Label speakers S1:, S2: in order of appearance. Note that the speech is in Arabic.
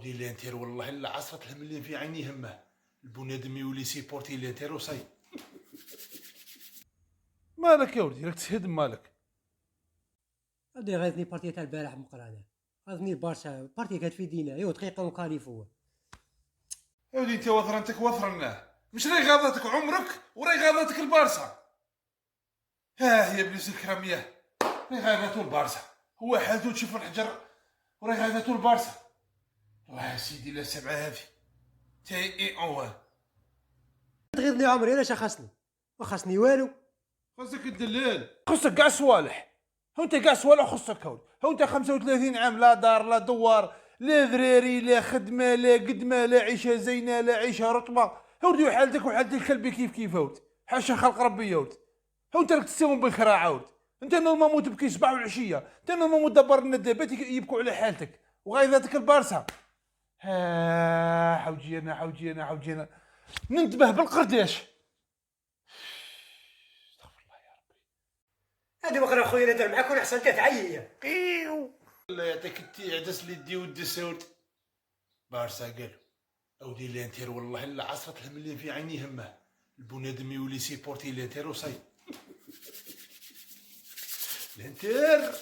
S1: اودي الانتر والله الا عصرت لهم اللي في عيني همه البنادم يولي سيبورتي الانتر وصاي. مالك يا ولدي راك تهدم مالك؟
S2: هادي غاثني بارتي تاع البارح مقرانه، غاثني برشا بارتي كانت في دينا دقيقه وكاليفوه.
S1: يا ولدي انت وثرنتك وثرناه، مش راهي غاضتك عمرك وراهي غاضتك البارسا. ها هي بليس الكراميه راهي غاضته البارسا، هو حالته تشوف الحجر وراهي غاضته البارسا. الله يا سيدي لا سمعه هذه تاي اي اوه.
S2: تغيظني عمري انا شخصني ما خصني والو.
S1: خصك الدلال، خصك كاع صوالح، هو انت كاع صوالح خصك. هو انت 35 عام لا دار لا دوار لا ذراري لا خدمه لا قدمه لا عيشه زينه لا عيشه رطبه. هو حالتك وحالة الكلب كيف كيف هوت، حاشا خلق ربي هوت. هو انت راك تستوون بالخراعه هوت، انت نورمالمون تبكي صباح والعشيه، انت نورمالمون دبر الندابات يبكوا على حالتك وغايظاتك البارسا. ها حوجي انا ننتبه بالقرداش.
S2: هادي بقرا خويا ندير معاك ونحسن انت تعيي.
S1: الله يعطيك التي عدس اللي دي ود السود. بارسا قالوا اودي الانتر والله الا عصرت لهم اللي في عيني همه البنادم يولي سيبورتي الانتر وصاي. الانتر